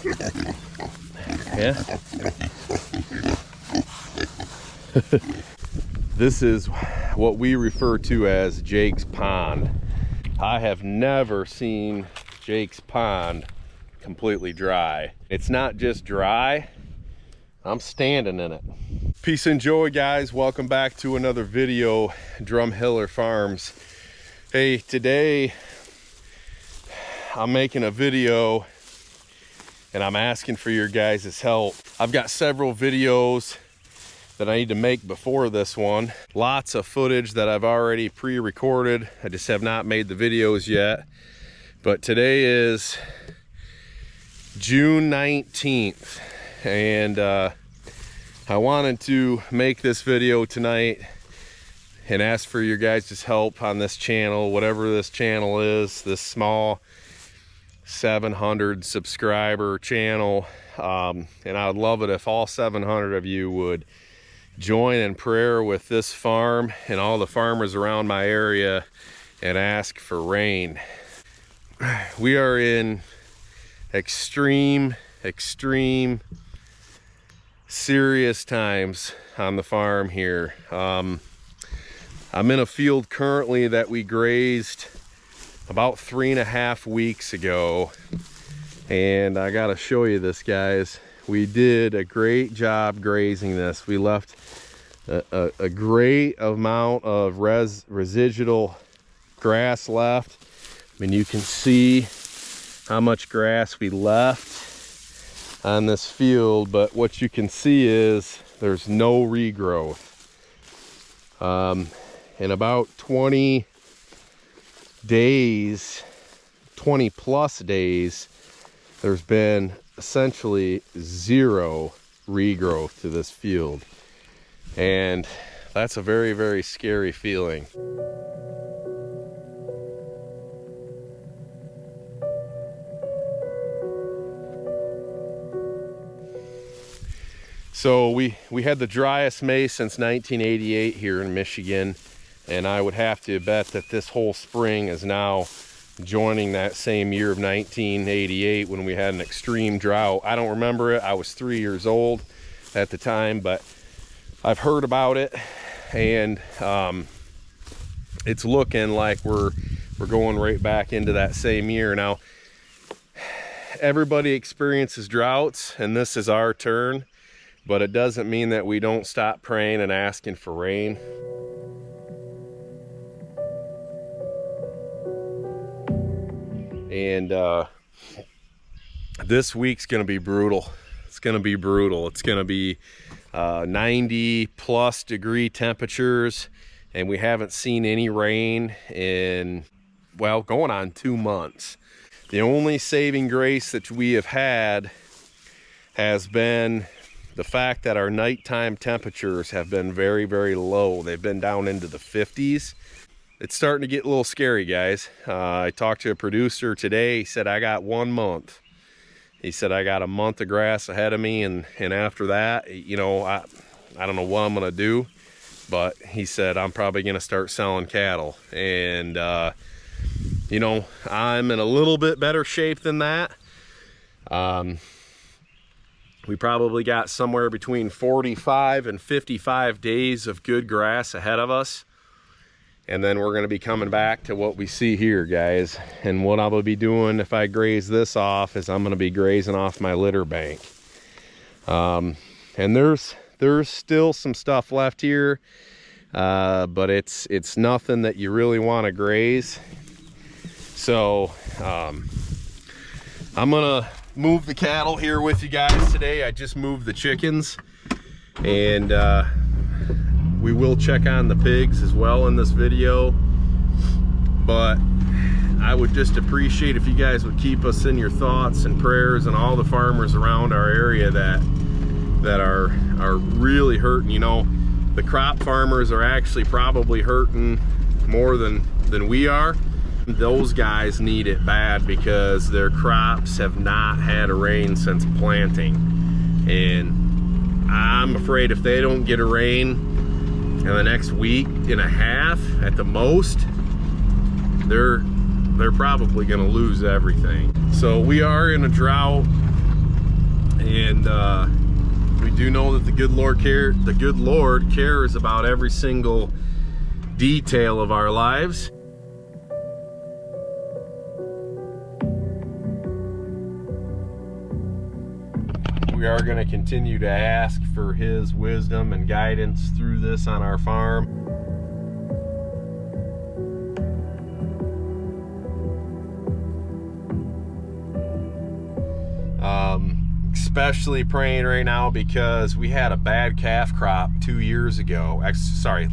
Yeah. This is what we refer to as Jake's Pond. I have never seen Jake's Pond completely dry. It's not just dry, I'm standing in it. Peace and joy, guys. Welcome back to another video, Drumheller Farms. Hey, today I'm making a video and I'm asking for your guys' help. I've got several videos that I need to make before this one. Lots of footage that I've already pre-recorded. I just have not made the videos yet. But today is June 19th and I wanted to make this video tonight and ask for your guys' help on this channel, whatever this channel is, this small 700 subscriber channel. And I would love it if all 700 of you would join in prayer with this farm and all the farmers around my area and ask for rain. We are in extreme serious times on the farm here. I'm in a field currently that we grazed about 3.5 weeks ago, and I gotta show you this, guys. We did a great job grazing this. We left a great amount of residual grass left. I mean, you can see how much grass we left on this field, but what you can see is there's no regrowth. In about 20 days, 20 plus days, there's been essentially zero regrowth to this field, and that's a very scary feeling. So we had the driest May since 1988 here in Michigan, and I would have to bet that this whole spring is now joining that same year of 1988 when we had an extreme drought. I don't remember it. I was 3 years old at the time, but I've heard about it, and it's looking like we're going right back into that same year. Now, everybody experiences droughts, and this is our turn. But it doesn't mean that we don't stop praying and asking for rain. And this week's gonna be brutal. It's gonna be brutal. It's gonna be 90 plus degree temperatures, and we haven't seen any rain in, well, going on 2 months. The only saving grace that we have had has been the fact that our nighttime temperatures have been very low. They've been down into the 50s. It's starting to get a little scary, guys. I talked to a producer today. He said, I got 1 month. He said, I got a month of grass ahead of me, and after that, you know, I don't know what I'm gonna do, but he said, I'm probably gonna start selling cattle. And you know, I'm in a little bit better shape than that. We probably got somewhere between 45 and 55 days of good grass ahead of us. And then we're going to be coming back to what we see here, guys. And what I will be doing if I graze this off is I'm going to be grazing off my litter bank. And there's still some stuff left here, but it's nothing that you really want to graze. So I'm going to move the cattle here with you guys today. I just moved the chickens, and we will check on the pigs as well in this video. But I would just appreciate if you guys would keep us in your thoughts and prayers, and all the farmers around our area that are really hurting. You know, the crop farmers are actually probably hurting more than we are. Those guys need it bad because their crops have not had a rain since planting, and I'm afraid if they don't get a rain in the next week and a half at the most, they're probably going to lose everything. So we are in a drought. And we do know that the good Lord cares about every single detail of our lives. We are going to continue to ask for his wisdom and guidance through this on our farm. Especially praying right now because we had a bad calf crop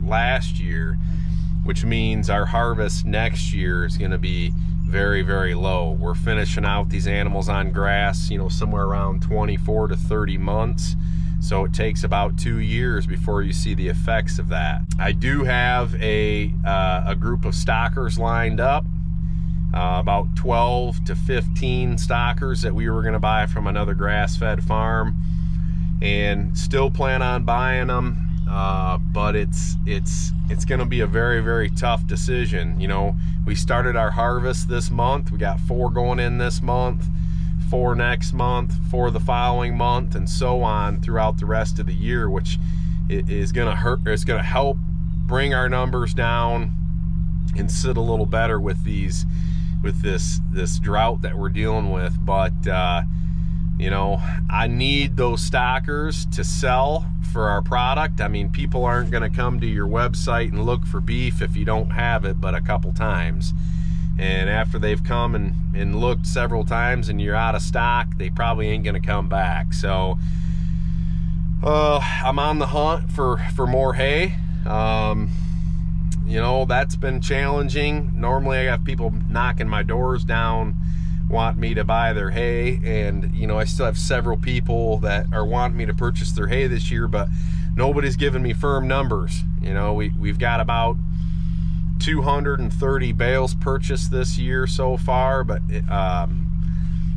last year, which means our harvest next year is going to be very, very low. We're finishing out these animals on grass, you know, somewhere around 24 to 30 months. So it takes about 2 years before you see the effects of that. I do have a group of stockers lined up, about 12 to 15 stockers that we were going to buy from another grass-fed farm, and still plan on buying them. But it's going to be a very, very tough decision. You know, we started our harvest this month. We got 4 going in this month, 4 next month, 4 the following month, and so on throughout the rest of the year, which is going to help bring our numbers down and sit a little better with this drought that we're dealing with. But you know, I need those stockers to sell for our product. I mean, people aren't going to come to your website and look for beef if you don't have it but a couple times. And after they've come and looked several times and you're out of stock, they probably ain't going to come back. So I'm on the hunt for more hay. You know, that's been challenging. Normally I have people knocking my doors down, want me to buy their hay, and you know, I still have several people that are wanting me to purchase their hay this year, but nobody's giving me firm numbers. You know, we've got about 230 bales purchased this year so far, but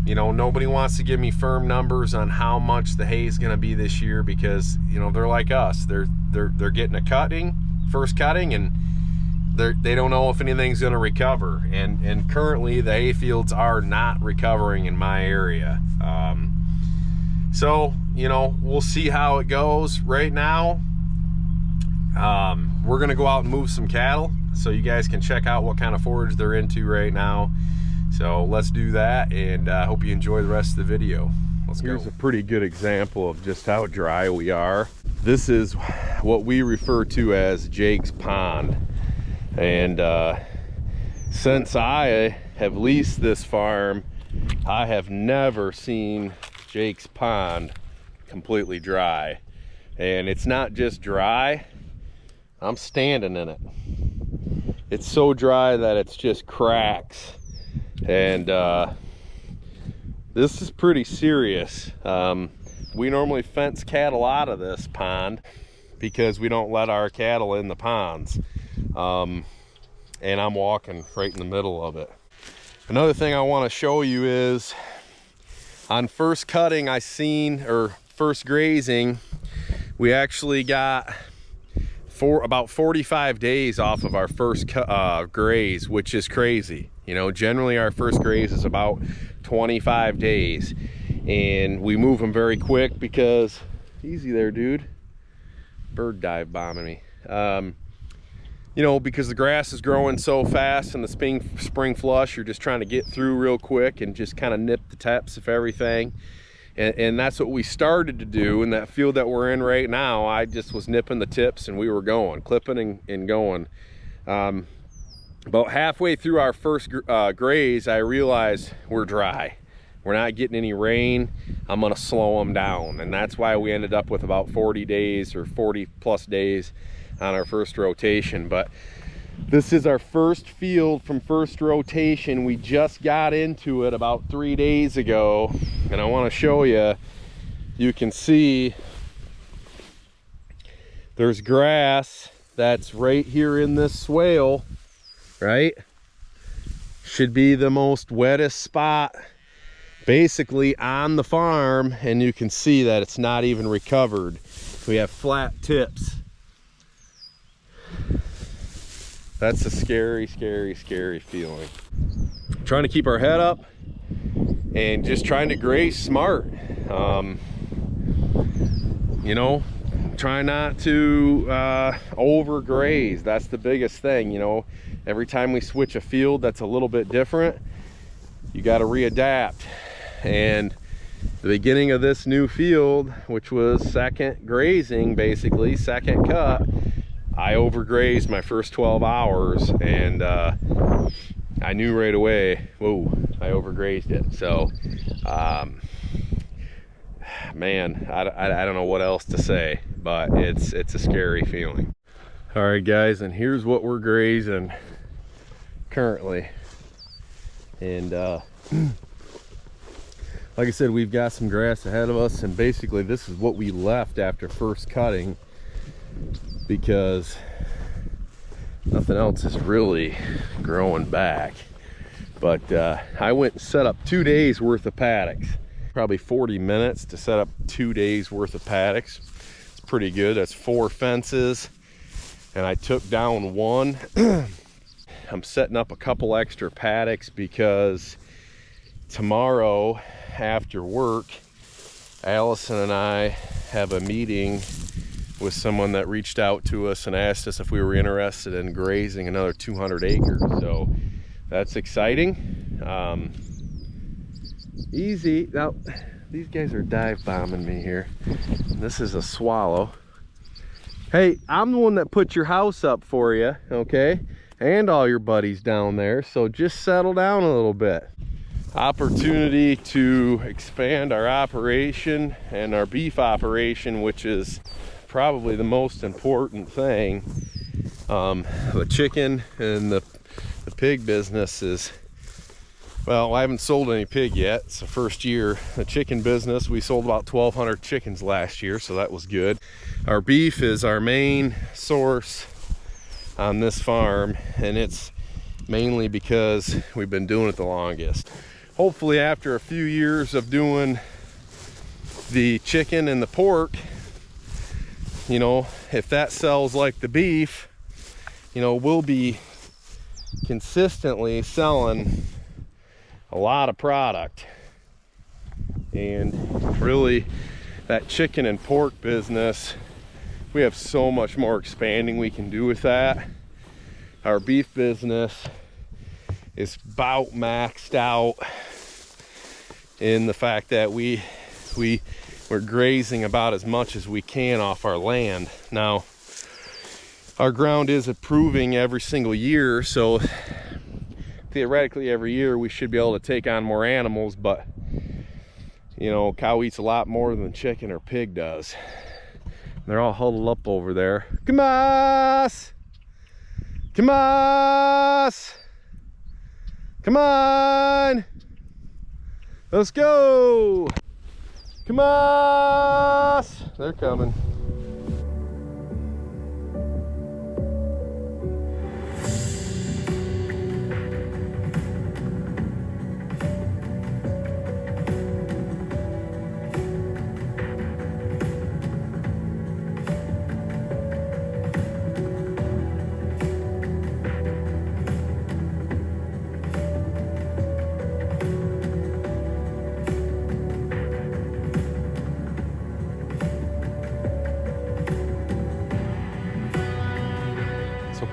you know, nobody wants to give me firm numbers on how much the hay is going to be this year, because you know, they're like us. They're getting a first cutting, and they don't know if anything's going to recover, and currently the hay fields are not recovering in my area. So you know, we'll see how it goes. Right now we're going to go out and move some cattle so you guys can check out what kind of forage they're into right now. So let's do that, and I hope you enjoy the rest of the video. Let's go. Here's a pretty good example of just how dry we are. This is what we refer to as Jake's Pond. And since I have leased this farm, I have never seen Jake's Pond completely dry. And it's not just dry, I'm standing in it. It's so dry that it's just cracks. And this is pretty serious. We normally fence cattle out of this pond because we don't let our cattle in the ponds. And I'm walking right in the middle of it. Another thing I want to show you is on first cutting first grazing, we actually got about 45 days off of our first graze, which is crazy. You know, generally our first graze is about 25 days, and we move them very quick because, easy there, dude, bird dive bombing me. You know, because the grass is growing so fast and the spring flush, you're just trying to get through real quick and just kind of nip the tips of everything. And that's what we started to do in that field that we're in right now. I just was nipping the tips and we were going, clipping and going. About halfway through our first graze, I realized we're dry. We're not getting any rain. I'm gonna slow them down. And that's why we ended up with about 40 days or 40 plus days on our first rotation. But this is our first field from first rotation. We just got into it about 3 days ago, and I want to show you. You can see there's grass that's right here in this swale, right? Should be the most wettest spot basically on the farm, and you can see that it's not even recovered. We have flat tips. That's a scary, scary, scary feeling. Trying to keep our head up and just trying to graze smart. You know, try not to overgraze. That's the biggest thing. You know, every time we switch a field that's a little bit different, you got to readapt. And the beginning of this new field, which was second grazing, basically second cut, I overgrazed my first 12 hours, and I knew right away, whoa, I overgrazed it. So man, I don't know what else to say, but it's a scary feeling. All right guys, and here's what we're grazing currently. And like I said, we've got some grass ahead of us, and basically this is what we left after first cutting, because nothing else is really growing back. But I went and set up 2 days worth of paddocks. Probably 40 minutes to set up 2 days worth of paddocks. It's pretty good. That's 4 fences, and I took down 1. I'm setting up a couple extra paddocks because tomorrow after work, Allison and I have a meeting with someone that reached out to us and asked us if we were interested in grazing another 200 acres. So that's exciting. Easy. Now, these guys are dive bombing me here. This is a swallow. Hey, I'm the one that put your house up for you, okay? And all your buddies down there, so just settle down a little bit. Opportunity to expand our operation and our beef operation, which is probably the most important thing. The chicken and the pig business is, well, I haven't sold any pig yet. It's the first year. The chicken business, we sold about 1,200 chickens last year, so that was good. Our beef is our main source on this farm, and it's mainly because we've been doing it the longest. Hopefully after a few years of doing the chicken and the pork, you know, if that sells like the beef, you know, we'll be consistently selling a lot of product. And really, that chicken and pork business, we have so much more expanding we can do with that. Our beef business is about maxed out in the fact that we're grazing about as much as we can off our land. Now, our ground is improving every single year, so theoretically every year we should be able to take on more animals, but you know, cow eats a lot more than chicken or pig does. They're all huddled up over there. Come on! Come on! Come on! Let's go! Come on! They're coming.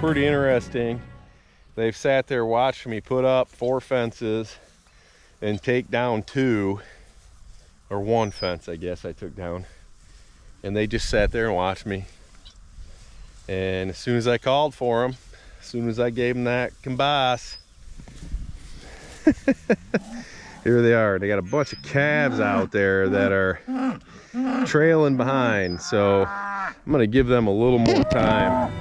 Pretty interesting. They've sat there watching me put up 4 fences and take down 2, or 1 fence I guess I took down, and they just sat there and watched me. And as soon as I called for them, as soon as I gave them that kibosh, here they are. They got a bunch of calves out there that are trailing behind, so I'm gonna give them a little more time.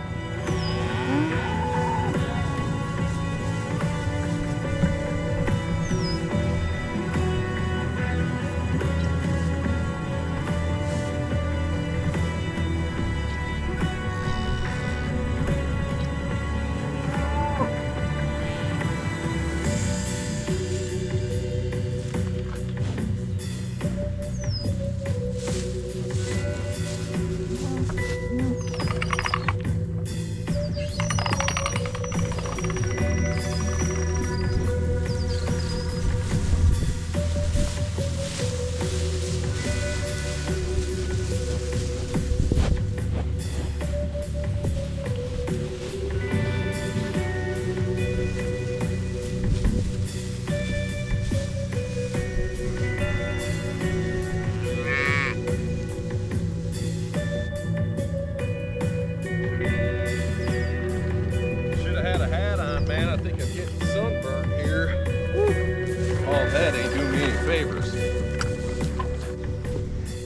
favors.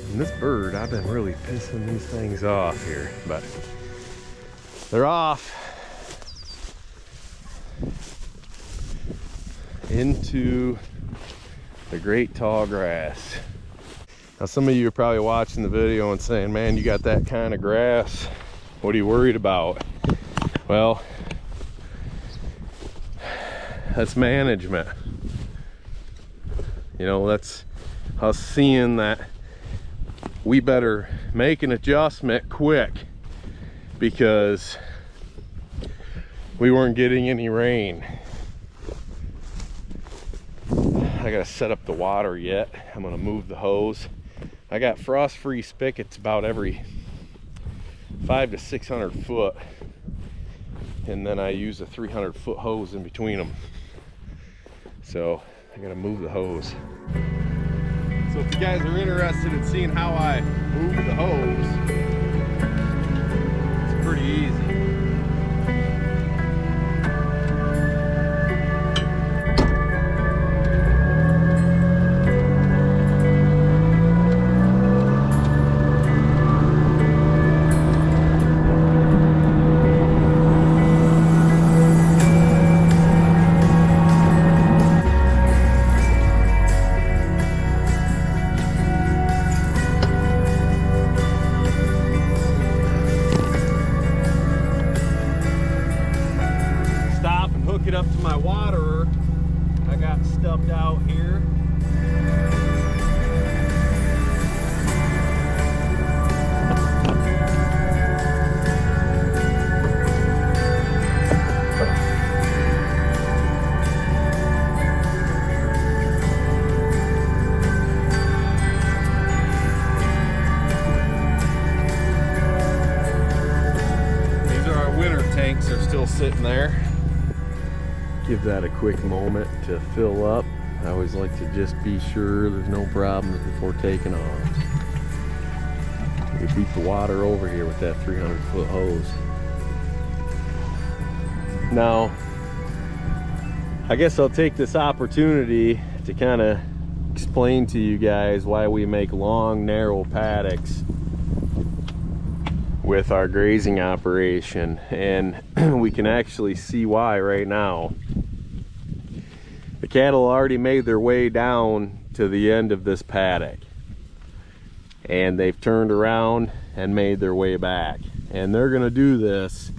And this bird, I've been really pissing these things off here, but they're off into the great tall grass. Now some of you are probably watching the video and saying, man, you got that kind of grass, what are you worried about? Well, that's management. You know, that's us seeing that we better make an adjustment quick because we weren't getting any rain. I gotta set up the water yet. I'm gonna move the hose. I got frost-free spigots about every 500 to 600 foot, and then I use a 300-foot hose in between them. So I gotta move the hose. So if you guys are interested in seeing how I move the hose, it's pretty easy. It up to my waterer. I got stubbed out here. These are our winter tanks. They're still sitting there. Give that a quick moment to fill up. I always like to just be sure there's no problems before taking off. We beat the water over here with that 300-foot hose. Now, I guess I'll take this opportunity to kind of explain to you guys why we make long, narrow paddocks with our grazing operation, and we can actually see why right now. The cattle already made their way down to the end of this paddock, and they've turned around and made their way back, and they're gonna do this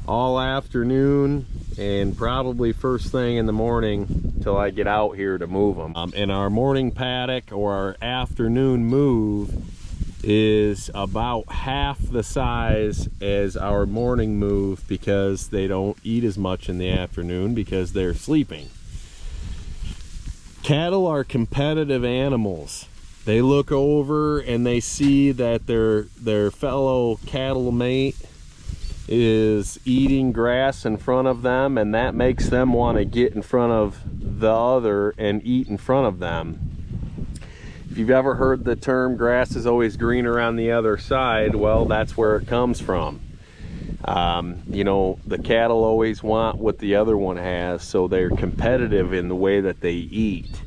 all afternoon and probably first thing in the morning till I get out here to move them. And our morning paddock or our afternoon move is about half the size as our morning move because they don't eat as much in the afternoon because they're sleeping. Cattle are competitive animals. They look over and they see that their fellow cattle mate is eating grass in front of them, and that makes them want to get in front of the other and eat in front of them. If you've ever heard the term grass is always greener on the other side, well, that's where it comes from. You know, the cattle always want what the other one has, so they're competitive in the way that they eat.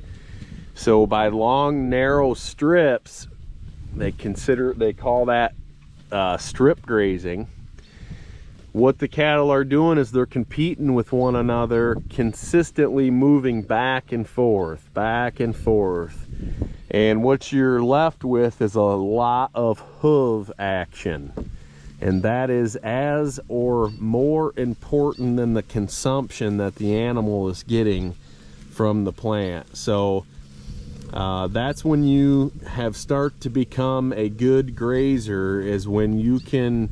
So by long, narrow strips, they call that strip grazing. What the cattle are doing is they're competing with one another, consistently moving back and forth, back and forth. And what you're left with is a lot of hoof action. And that is as or more important than the consumption that the animal is getting from the plant. So that's when you have start to become a good grazer, is when you can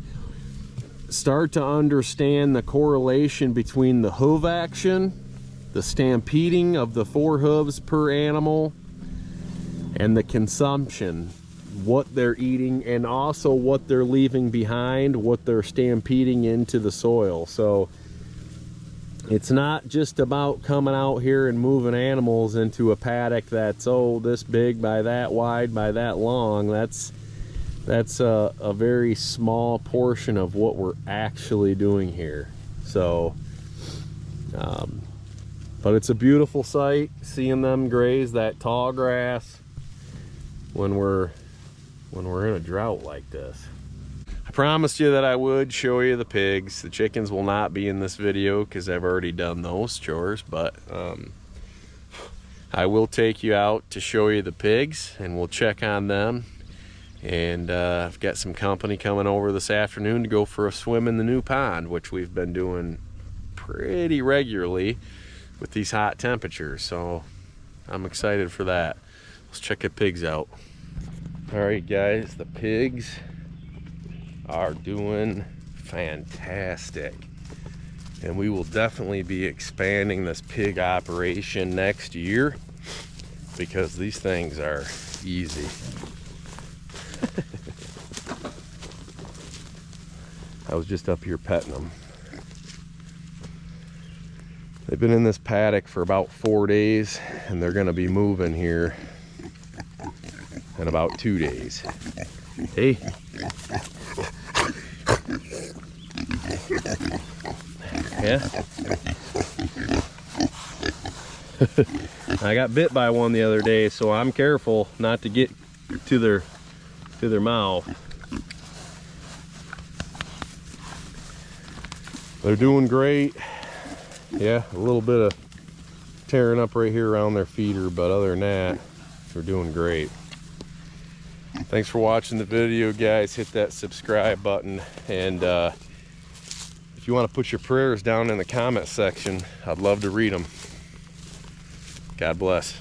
start to understand the correlation between the hoof action, the stampeding of the 4 hooves per animal, and the consumption, what they're eating, and also what they're leaving behind, what they're stampeding into the soil. So it's not just about coming out here and moving animals into a paddock that's, oh, this big by that wide by that long. That's a very small portion of what we're actually doing here. So But it's a beautiful sight seeing them graze that tall grass when we're in a drought like this. I promised you that I would show you the pigs. The chickens will not be in this video because I've already done those chores, but I will take you out to show you the pigs and we'll check on them. And I've got some company coming over this afternoon to go for a swim in the new pond, which we've been doing pretty regularly with these hot temperatures, so I'm excited for that. Let's check the pigs out. All right guys, the pigs are doing fantastic, and we will definitely be expanding this pig operation next year because these things are easy. I was just up here petting them. They've been in this paddock for about 4 days, and they're going to be moving here in about 2 days. Hey. Yeah. I got bit by one the other day, so I'm careful not to get to their mouth. They're doing great. Yeah, a little bit of tearing up right here around their feeder, but other than that, they're doing great. Thanks for watching the video, guys. Hit that subscribe button, and if you want to put your prayers down in the comment section, I'd love to read them. God bless.